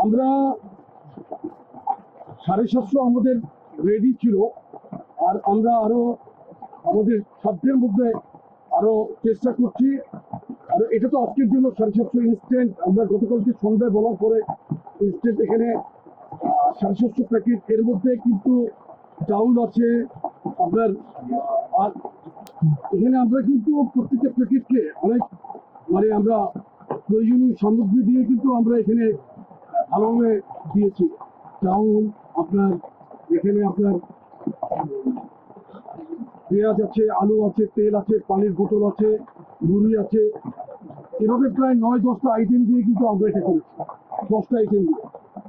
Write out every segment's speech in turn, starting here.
আমরা 750 আমাদের রেডি ছিল, আর আমরা আরো আমাদের সাধ্যের মধ্যে আরো চেষ্টা করছি। আর এটা তো আজকের জন্য 750 ইনস্ট্যান্ট। আমরা গতকালকে সন্ধ্যায় বলার পরে ইনস্ট্যান্ট এখানে 750 প্যাকেট। এর মধ্যে কিন্তু চাউল আছে আপনার, আর এখানে আমরা কিন্তু প্রত্যেকটা প্যাকেটকে অনেক আমরা প্রয়োজনীয় সামগ্রী দিয়ে কিন্তু আমরা এখানে ভালোভাবে দিয়েছি। চাউল আপনার, এখানে আপনার পেঁয়াজ আছে, আলু আছে, তেল আছে, পানির বোতল আছে, মুড়ি আছে, এভাবে প্রায় 9-10টা আইটেম দিয়ে কিন্তু আমরা এটা করেছি। 10টা আইটেম দিয়ে,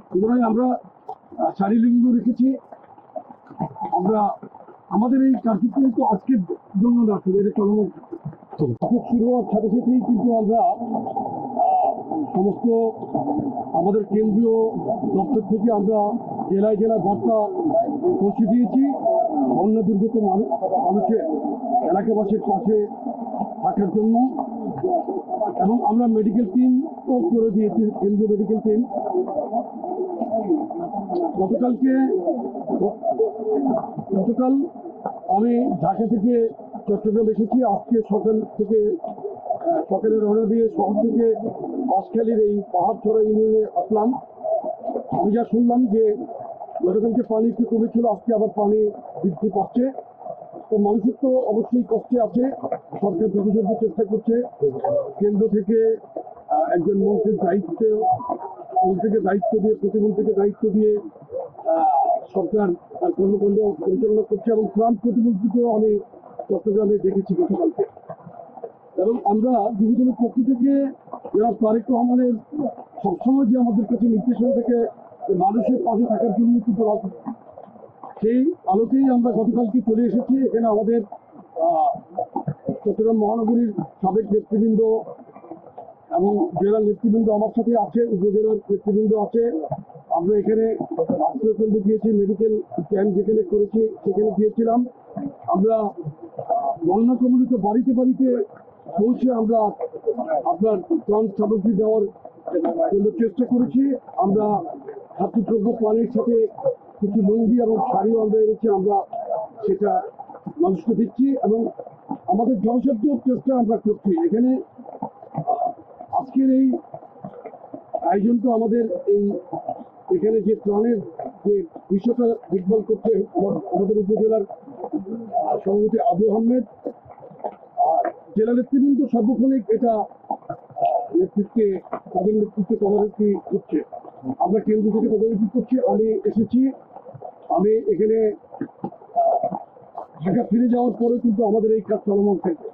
সুতরাং আমরা শারীরিক রেখেছি। আমরা আমাদের এই কার্যক্রম তো আজকের জন্য না, এটা চলমান শুরু হওয়ার সাথে সাথেই কিন্তু আমরা সমস্ত আমাদের কেন্দ্রীয় দপ্তর থেকে আমরা জেলায় জেলায় বার্তা পৌঁছে দিয়েছি বন্যা দুর্গত মানুষের, এলাকাবাসীর পাশে থাকার জন্য। এবং আমরা মেডিকেল টিমও করে দিয়েছি, কেন্দ্রীয় মেডিকেল টিম। গতকাল আমি ঢাকা থেকে চট্টগ্রাম এসেছি। আজকে সকালে রওনা দিয়ে শহর থেকে বাঁশখালীর এই পাহাড়ছড়া ইউনিয়নে আসলাম। আমি যা শুনলাম যে গতকালকে পানি একটু কমেছিল, আজকে আবার পানি বৃদ্ধি পাচ্ছে। তো মানুষের তো অবশ্যই কষ্টে আছে। সরকার যথাযথ চেষ্টা করছে। কেন্দ্র থেকে একজন মন্ত্রীর দায়িত্ব দিয়ে, প্রতিমন্ত্রীকে দায়িত্ব দিয়ে সরকার তার কর্মকাণ্ড পরিচালনা করছে। এবং ত্রাণ প্রতিমন্ত্রীকেও আমি চট্টগ্রামে দেখেছি গতকালকে। এবং আমরা বিভাজনের পক্ষ থেকে যারা তারেক রহমানের সবসময় যে আমাদের কাছে নির্দেশনা থেকে মানুষের পাশে থাকার জন্য কিন্তু সেই আলোকেই আমরা গতকালকে চলে এসেছি। এখানে আমাদের চট্টগ্রাম মহানগরীর সাবেক নেতৃবৃন্দ এবং জেলার নেতৃবৃন্দ আমার সাথে আছে, উপজেলার নেতৃবৃন্দ আছে। আমরা এখানে আশ্রয়কেন্দ্র গিয়েছি, মেডিকেল ক্যাম্প যেখানে করেছি সেখানে গিয়েছিলাম। আমরা বন্যা কবলিত বাড়িতে বাড়িতে পৌঁছে আমরা আপনার ত্রাণ সামগ্রী দেওয়ার জন্য চেষ্টা করেছি। আমরা খাদ্যদ্রব্য পানির সাথে কিছু লুঙ্গি এবং শাড়িও আমরা এনেছি, আমরা সেটা মানুষকে দিচ্ছি এবং আমাদের জনসাধ্য চেষ্টা আমরা করছি। এখানে আজকের এই আয়োজনটা আমাদের এখানে যে ত্রাণের যে বিষয়টা দেখভাল করছে আমাদের উপজেলার সভাপতি আবু আহমেদ, জেলা নেতৃবৃন্দ সার্বক্ষণিক এটা তাদের নেতৃত্বে তদারকি করছে। আমরা কেন্দ্র থেকে তদারকি করছি। আমি এসেছি, আমি এখানে ঢাকা ফিরে যাওয়ার পরে কিন্তু আমাদের এই কাজ চলমান থাকবে।